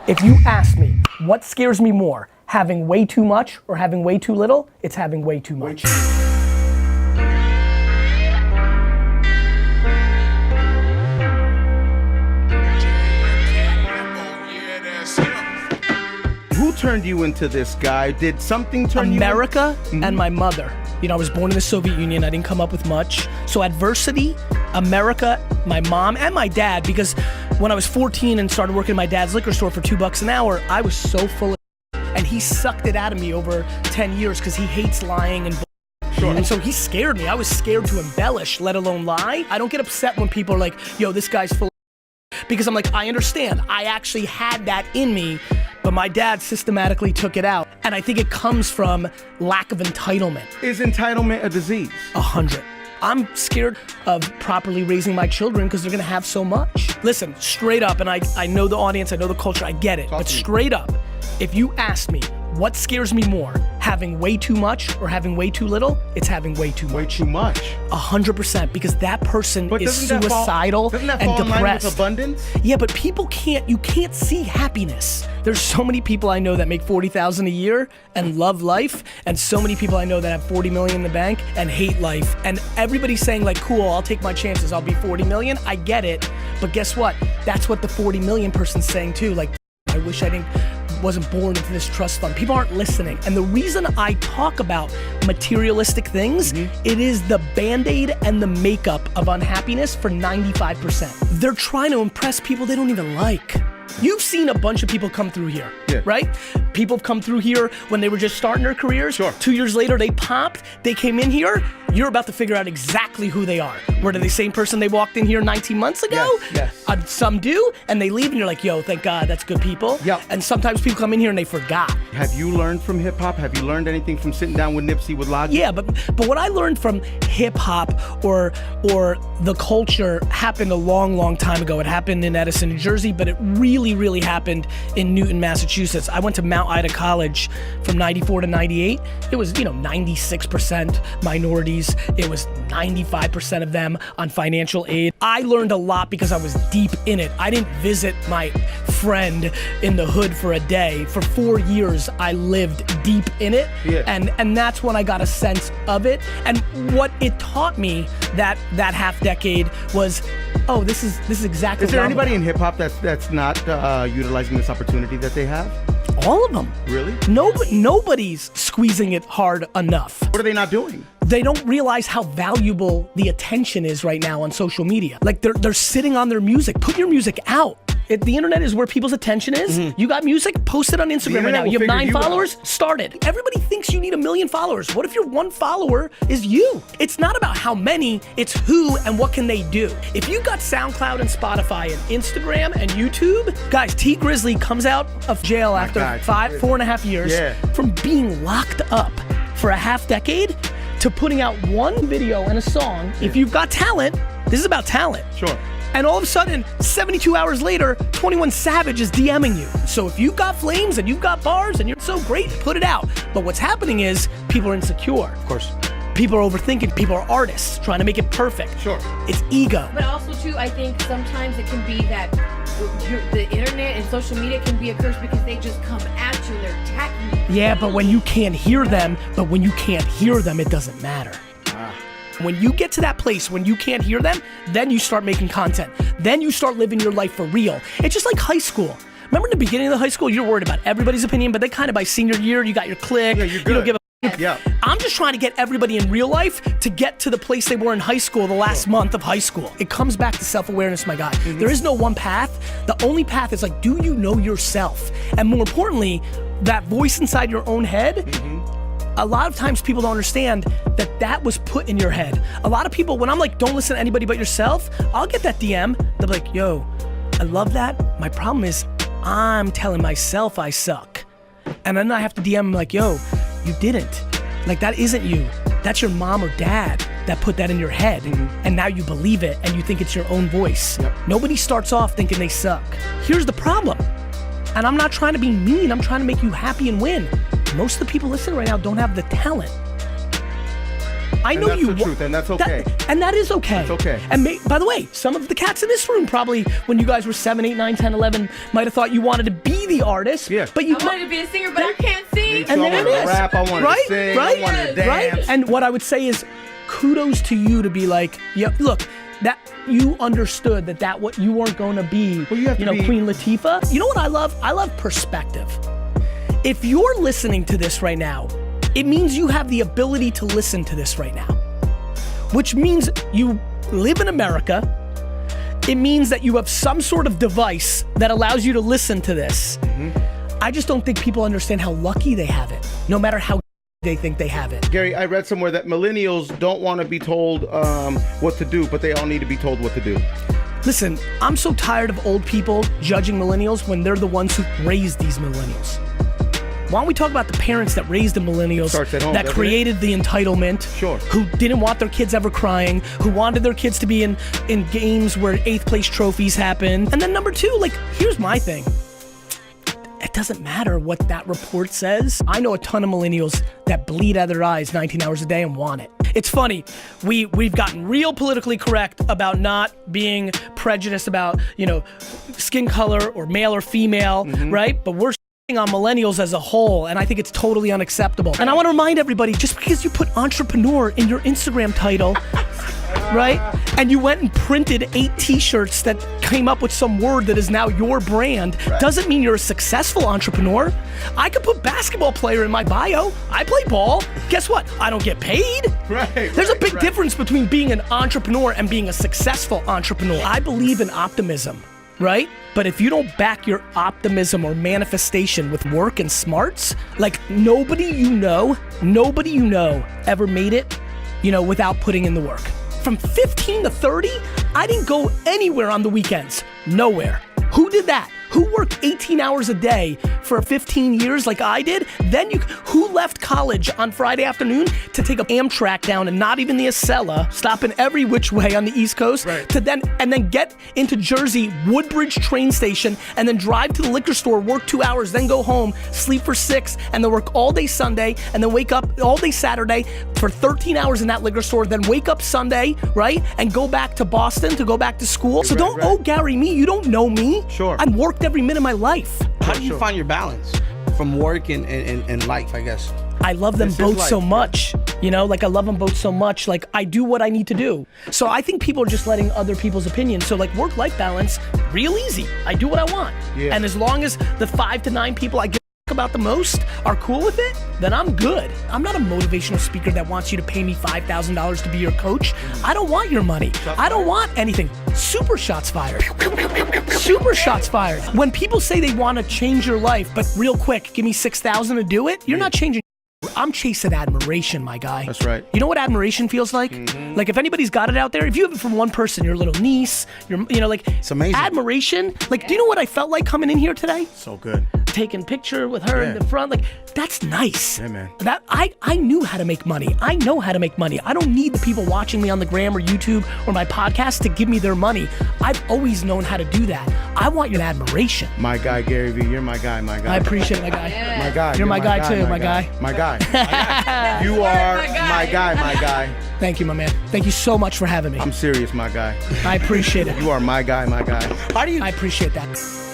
If you ask me, what scares me more, having way too much or having way too little, it's having way too much. Who turned you into this guy? Did something turn America and my mother. You know, I was born in the Soviet Union. I didn't come up with much. So adversity, America, my mom, and my dad, because when I was 14 and started working at my dad's liquor store for $2 an hour, I was so full of and he sucked it out of me over 10 years because he hates lying and Sure. And so he scared me. I was scared to embellish, let alone lie. I don't get upset when people are like, yo, this guy's full of because I'm like, I understand. I actually had that in me, but my dad systematically took it out. And I think it comes from lack of entitlement. Is entitlement a disease? 100. I'm scared of properly raising my children because they're gonna have so much. Listen, straight up, and I know the audience, I know the culture, I get it, but straight up, if you ask me, what scares me more, having way too much or having way too little, it's having way too much. Way too much. 100%, because that person is suicidal and depressed. Doesn't that fall in line with abundance? Yeah, but people you can't see happiness. There's so many people I know that make $40,000 a year and love life, and so many people I know that have 40 million in the bank and hate life. And everybody's saying like, cool, I'll take my chances, I'll be 40 million. I get it, but guess what? That's what the 40 million person's saying too. Like, I wish I wasn't born into this trust fund. People aren't listening. And the reason I talk about materialistic things, it is the Band-Aid and the makeup of unhappiness for 95%. They're trying to impress people they don't even like. You've seen a bunch of people come through here, right? People have come through here when they were just starting their careers. Sure. 2 years later, they popped, they came in here, you're about to figure out exactly who they are. Were they the same person they walked in here 19 months ago? Yes. Some do, and they leave and you're like, yo, thank God, that's good people. Yep. And sometimes people come in here and they forgot. Have you learned from hip hop? Have you learned anything from sitting down with Nipsey, with Logic? Yeah, but what I learned from hip hop or the culture happened a long time ago. It happened in Edison, New Jersey, but it really happened in Newton, Massachusetts. I went to Mount Ida College from 94 to 98. It was, 96% minorities. It was 95% of them on financial aid. I learned a lot because I was deep in it. I didn't visit my friend in the hood for a day. For 4 years, I lived deep in it. Yeah. And that's when I got a sense of it. And what it taught me that half decade was, oh, this is exactly. Is there anybody in hip hop that's not utilizing this opportunity that they have? All of them. Really? Nobody's squeezing it hard enough. What are they not doing? They don't realize how valuable the attention is right now on social media. Like they're sitting on their music. Put your music out. The internet is where people's attention is. You got music, post it on Instagram right now. You have 9 followers, start it. Everybody thinks you need 1 million followers. What if your 1 follower is you? It's not about how many, it's who and what can they do. If you got SoundCloud and Spotify and Instagram and YouTube, guys, T Grizzly comes out of jail after 4.5 years from being locked up for a half decade to putting out 1 video and a song. If you've got talent, this is about talent. Sure. And all of a sudden, 72 hours later, 21 Savage is DMing you. So if you've got flames and you've got bars and you're so great, put it out. But what's happening is people are insecure. Of course. People are overthinking. People are artists trying to make it perfect. Sure. It's ego. But also too, I think sometimes it can be that the internet and social media can be a curse because they just come at you and they're attacking you. Yeah, but when you can't hear them, it doesn't matter. When you get to that place, when you can't hear them, then you start making content. Then you start living your life for real. It's just like high school. Remember in the beginning of the high school, you're worried about everybody's opinion, but then kind of by senior year, you got your clique. Yeah, you're good. You don't give a Yeah. I'm just trying to get everybody in real life to get to the place they were in high school the last month of high school. It comes back to self-awareness, my guy. There is no one path. The only path is like, do you know yourself? And more importantly, that voice inside your own head, a lot of times people don't understand that was put in your head. A lot of people, when I'm like, don't listen to anybody but yourself, I'll get that DM. They'll be like, yo, I love that. My problem is I'm telling myself I suck. And then I have to DM them like, yo, you didn't. Like, that isn't you. That's your mom or dad that put that in your head. And now you believe it and you think it's your own voice. Nobody starts off thinking they suck. Here's the problem. And I'm not trying to be mean, I'm trying to make you happy and win. Most of the people listening right now don't have the talent. I know you. That's the truth, and that's okay. And that is okay. It's okay. And by the way, some of the cats in this room probably, when you guys were 7, 8, 9, 10, 11, might have thought you wanted to be the artist, Yeah. but you I wanted to be a singer, but I can't sing. and I there wanted it to is. rap, I wanted Right? to sing, Right? I wanted to dance. Right? And what I would say is, kudos to you to be like, yeah, look, that you understood that what you weren't going to be, Well, you have to be- Queen Latifah. You know what I love? I love perspective. If you're listening to this right now, it means you have the ability to listen to this right now, which means you live in America. It means that you have some sort of device that allows you to listen to this. I just don't think people understand how lucky they have it, no matter how they think they have it. Gary, I read somewhere that millennials don't want to be told what to do, but they all need to be told what to do. Listen, I'm so tired of old people judging millennials when they're the ones who raised these millennials. Why don't we talk about the parents that raised the millennials, Starts at home, that doesn't created the entitlement, Sure. who didn't want their kids ever crying, who wanted their kids to be in games where 8th place trophies happen. And then number 2, like, here's my thing. It doesn't matter what that report says. I know a ton of millennials that bleed out of their eyes 19 hours a day and want it. It's funny, we've gotten real politically correct about not being prejudiced about, skin color or male or female, right? But we're on millennials as a whole, and I think it's totally unacceptable. And I want to remind everybody, just because you put entrepreneur in your Instagram title, right? And you went and printed 8 t-shirts that came up with some word that is now your brand, doesn't mean you're a successful entrepreneur. I could put basketball player in my bio. I play ball. Guess what? I don't get paid. There's a big difference between being an entrepreneur and being a successful entrepreneur. I believe in optimism, right? But if you don't back your optimism or manifestation with work and smarts, like nobody you know ever made it, without putting in the work. From 15 to 30, I didn't go anywhere on the weekends. Nowhere. Who did that? Who worked 18 hours a day for 15 years like I did? Who left college on Friday afternoon to take an Amtrak down and not even the Acela, stopping every which way on the East Coast, to then get into Jersey, Woodbridge train station, and then drive to the liquor store, work 2 hours, then go home, sleep for 6, and then work all day Sunday, and then wake up all day Saturday for 13 hours in that liquor store, then wake up Sunday, right? And go back to Boston to go back to school. So don't owe Gary me. You don't know me. Sure. I've worked every minute of my life. How do you find your balance from work and life, I guess? I love them both so much, I love them both so much. Like, I do what I need to do. So I think people are just letting other people's opinions. So like work-life balance, real easy. I do what I want. Yeah. And as long as the 5 to 9 people I give about the most are cool with it, then I'm good. I'm not a motivational speaker that wants you to pay me $5,000 to be your coach. I don't want your money. I don't want anything. Super shots fired. Super shots fired. When people say they want to change your life, but real quick, give me $6,000 to do it, you're not changing. I'm chasing admiration, my guy. That's right. You know what admiration feels like? Like, if anybody's got it out there, if you have it from one person, your little niece, it's amazing. Admiration. Like, do you know what I felt like coming in here today? So good. Taking picture with her in the front, like, that's nice. Yeah, man. That I knew how to make money. I know how to make money. I don't need the people watching me on the gram or YouTube or my podcast to give me their money. I've always known how to do that. I want your admiration. My guy, GaryVee, you're my guy, I appreciate it, my guy. Yeah. My guy. You're my guy too, my guy. My guy. You are my guy. Thank you, my man. Thank you so much for having me. I'm serious, my guy. I appreciate it. You are my guy, my guy. How do you I appreciate that.